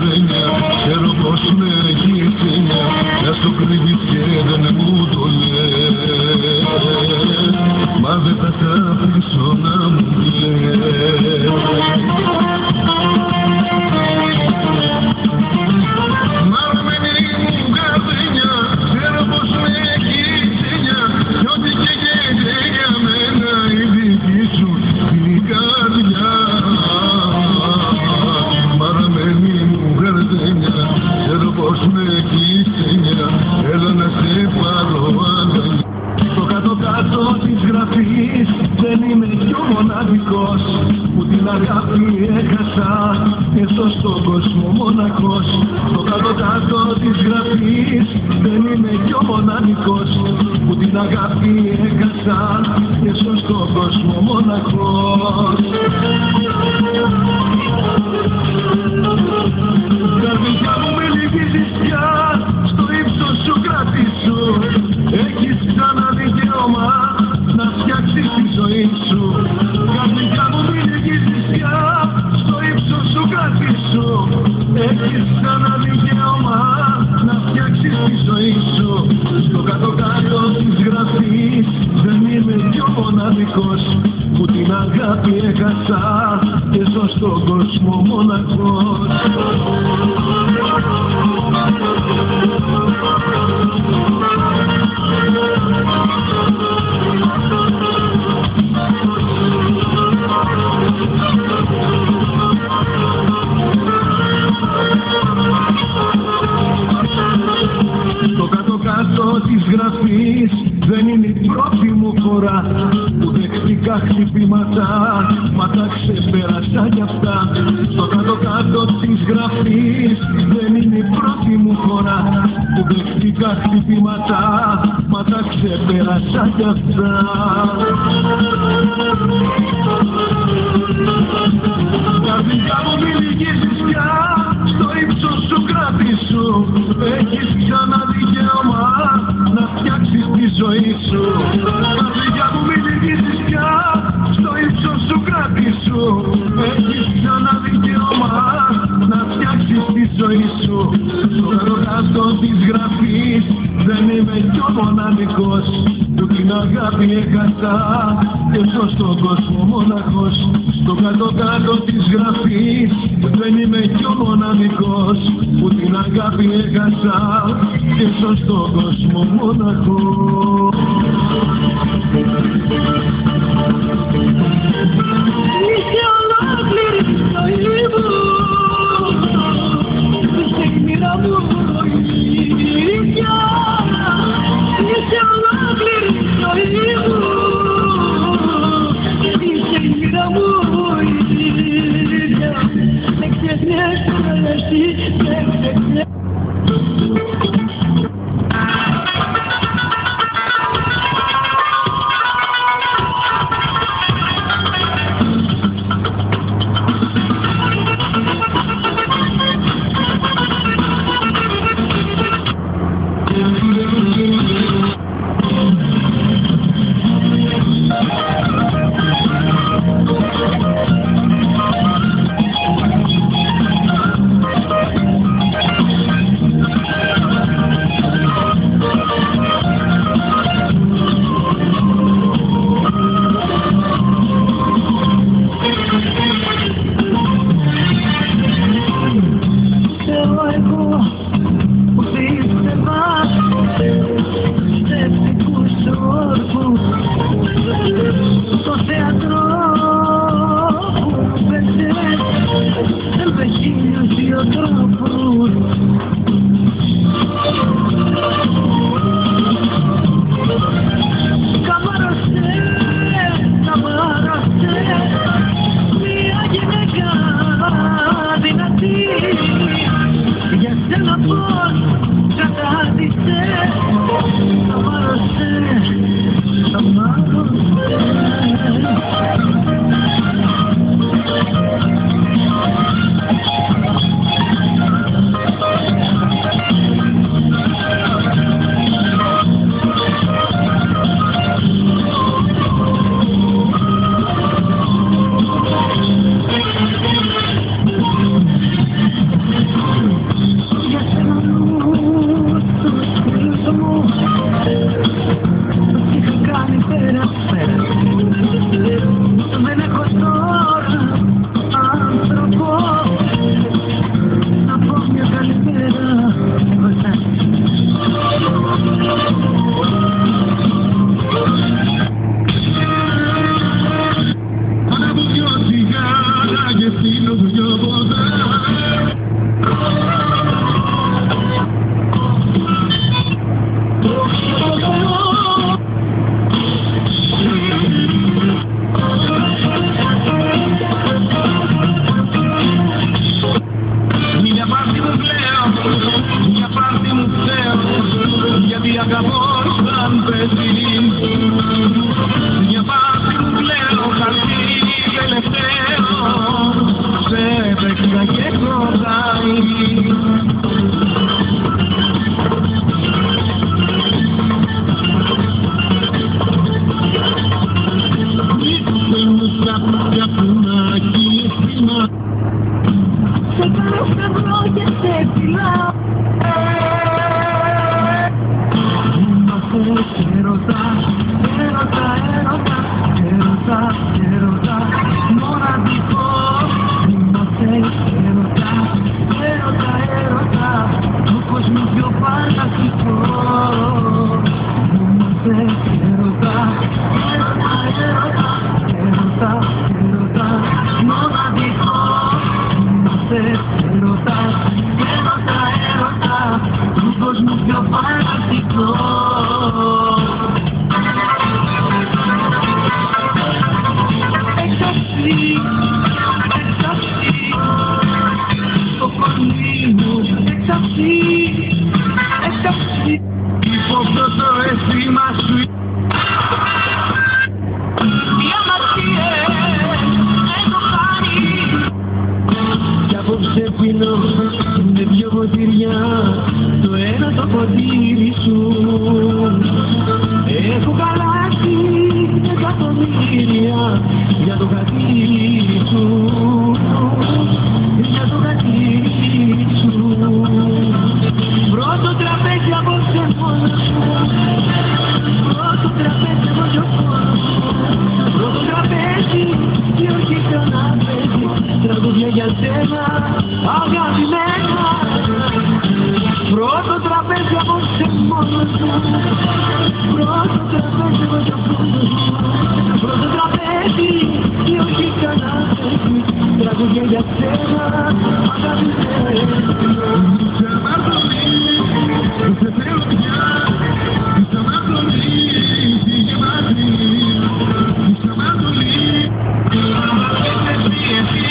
γαρδένια, ξέρω πως με έχεις έννοια, να στο κρύβεις και δεν μου το λες. Μα δεν θα σ' αφήσω να μου λες. Μαρμένη μου γαρδένια, ξέρω πως με έχεις έννοια, κι ό,τι και γίνεται για μένα η δική σου η καρδιά. Μαρμένη μου γαρδένια, ξέρω πως με έχεις έννοια, έλα να σε πάρω αγκαλιά. Στο κάτω-κάτω της γραφής δεν είμαι κι ο μοναδικός που την αγάπη έχασα και ζω στον κόσμο μοναχός. Στο κάτω-κάτω της γραφής δεν είμαι κι ο μοναδικός που την αγάπη έχασα και ζω στον κόσμο μοναχός. Καρδιά μου με λυγίζεις πια, στο ύψος σου κρατήσου. Έχεις ξανά δικαίωμα να φτιάξεις τη ζωή σου. Καρδιά μου μη λυγίζεις πια, στο ύψος σου κρατήσου. Έχεις ξανά δικαίωμα να φτιάξεις τη ζωή σου. Στο κάτω-κάτω της γραφής δεν είμαι κι ο μοναδικός που την αγάπη έχασα και ζω στον κόσμο μοναχός. Στο κάτω-κάτω της γραφής δεν είναι η πρώτη μου φορά που δεχτήκα χτυπήματα, μα τα ξεπέρασα κι αυτά. Στο κάτω-κάτω της γραφής δεν είναι η πρώτη μου φορά που δεχτήκα χτυπήματα, μα τα ξεπέρασα κι αυτά. Καρδιά μου μη λυγίζεις πια, στο ύψος σου κρατήσου. Έχεις ξανά δικαίωμα να φτιάξεις τη ζωή σου. Καρδιά μου μη λυγίζεις πια, στο ύψος σου κρατήσου. Έχεις ξανά δικαίωμα να φτιάξεις τη ζωή σου. Στο κάτω της γραφής δεν είμαι κι ο μοναδικός που την αγάπη έχασα και ζω στον κόσμο μοναχός. Στο κάτω-κάτω της γραφής δεν είμαι κι ο μοναδικός που την αγάπη έχασα και ζω στον κόσμο μοναχός. Είσαι ολόκληρη η ζωή μου, είσαι η μοίρα μου η ίδια. Είσαι ολόκληρη η ζωή μου, είσαι η μοίρα μου η ίδια. Με ξεχνιές, εσύ με ξεχνιές. μια πάρτι μου ξέρω, γιατί αγαπώ σαν παιδί. Μια πάρτι μου κλαίω, χαρτί τελευταίο, σε παίξα και χωράει. Σε κάνω σταυρό και σε φυλάω. Είμαστε έρωτα, έρωτα, έρωτα, έρωτα, έρωτα, μοναδικό. Είμαστε έρωτα, έρωτα, έρωτα, του κόσμου πιο φανταστικό. Είμαστε έρωτα, έρωτα, έρωτα, έρωτα, έρωτα, μοναδικό. Έρωτα, έρωτα, έρωτα, του κόσμου πιο φανταστικό. Εξαψί, εξαψί, στο κορμί μου, εξαψί, εξαψί. Υπόψω το αίσθημα σου. Οι αμαρτίες έχω χάρη. Κι απόψε πίνω με δυο ποτήρια, το ένα το ποτήρι σου. Έχω καλάσει εκατομμύρια για το χατήρι σου, για το χατήρι σου. Πρώτο τραπέζι απόψε μόνο σου, πρώτο τραπέζι απόψε μόνο σου. Πρώτο τραπέζι και όχι καναπέζι, τραγούδια για σένα αγαπημένα. Πρώτο τραπέζι απόψε μόνο σου, πρώτο τραπέζι απόψε μόνο σου. Πρώτο τραπέζι και όχι καναπέζι, τραγούδια για σένα αγαπημένα. Σε αμαρτωλή, σε θέλω πια, σε αμαρτωλή, φύγε μαζί. Σε αμαρτωλή, εσύ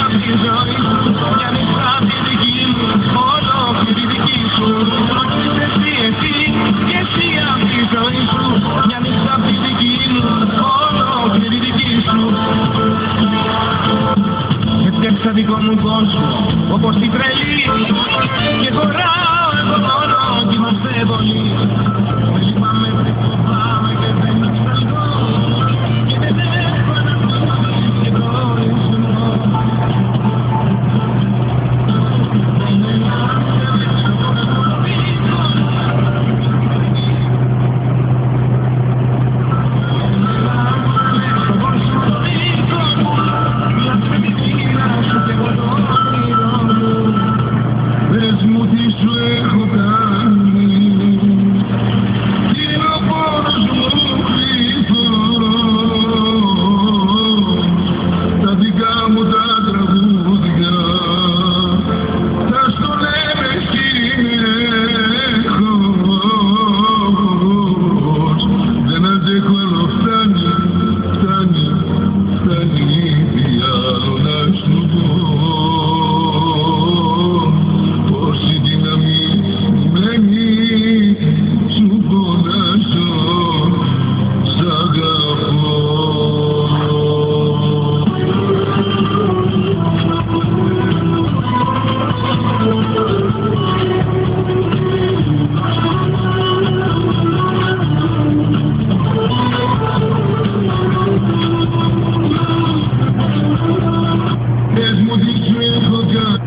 απ' τη ζωή σου, μια νύχτα τη δική μου, ολόκληρη δική σου. Εσύ απ' τη ζωή σου, μια νύχτα τη δική μου, ολόκληρη δική σου. Έφτιαξα δικό μου κόσμο, όπως την τρελή, και χωράω εγώ μόνο κι είμαστε πολλοί. Με λυπάμαι, δεν φοβάμαι και δεν εξαλγώ, και δεν έχω ένα πρόβλημα και εγωισμό. Πες μου τι σου έχω κάνει, είναι ο πόνος μου κρυφός, τα δικά μου τα τραγούδια, θα στο λέμε συνεχώς. Δεν αντέχω άλλο, φτάνει, φτάνει, φτάνει, τι άλλο να σου πω. Όση δύναμη μένει, σου φωνάζω, σ' αγαπώ. Πες μου τι σου έχω κάνει.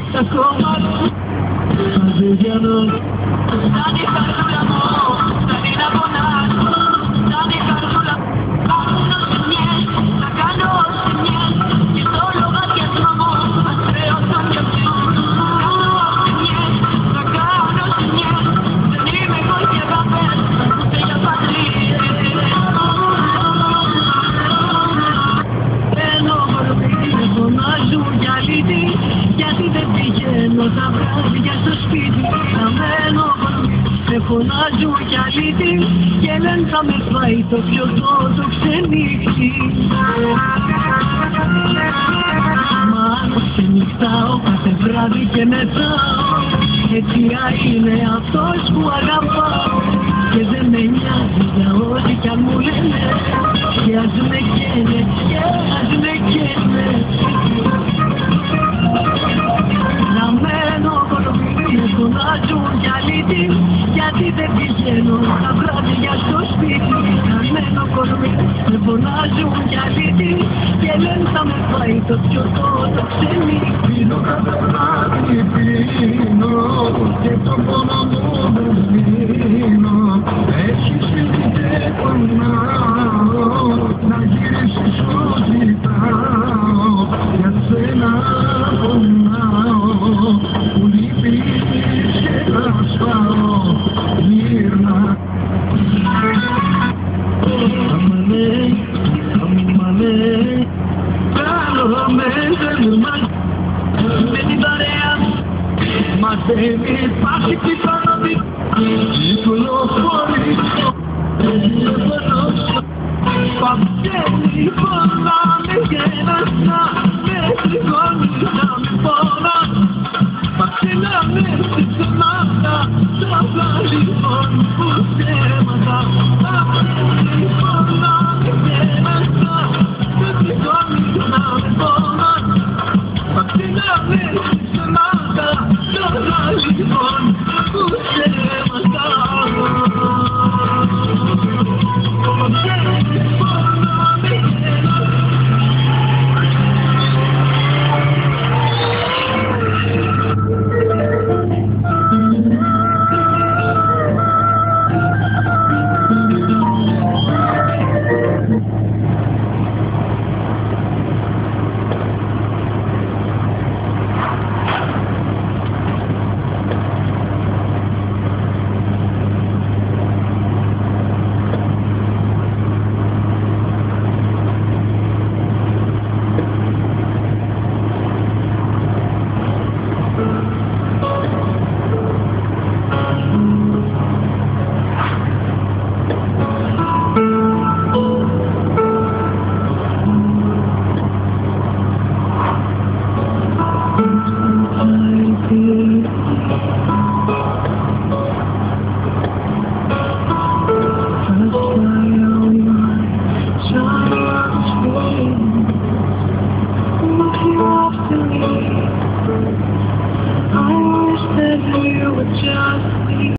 Στα κόμματα Μαζεγιανό Φτάνει η καρδούλα μου, φτάνει να πονάς. Φτάνει η καρδούλα μου, κάνω σημειές, θα κάνω σημειές. Και στο λογαριασμό μου ας χρέω τον εαυτό μου. Σημειές, θα κάνω σημειές. Δεν είμαι εγώ για αγάπες, ούτε για πατρίες. Ενώ κορμί με φωνάζουν κι αλήτη, γιατί δεν πηγαίνω τα βράδια στο σπίτι. Χαμένο κορμί με φωνάζουν κι αλήτη, και λένε θα με φάει το πιωτό το ξενύχτη. Μα ξενυχτάω κάθε βράδυ και μετράω, αιτία είναι αυτός που αγαπάω. Και δεν με νοιάζει για ό,τι κι αν μου λένε, και ας με καίνε, και ας με καίνε. Ραμμένο κορμί με φωνάζουν κι αλήτη, γιατί δεν πηγαίνω τα βράδια στο σπίτι. Ραμμένο κορμί με φωνάζουν κι αλήτη, και λένε θα με φάει το πιωτό το ξενύχτη. Πίνω κάθε βράδυ πίνω, και το πόνο μου δεν πίνω. Έχεις φύγει και πονάω, να γυρίσεις σου ζητάω. Για σένα πονάω, που λείπεις και θα σπάω. Γύρνα. Αμανέ, καλό με ζελμά. Με την παρέα μου μαθαίνει υπάρχει πιθανότητα. Κυκλοφορήσω, παθαίνει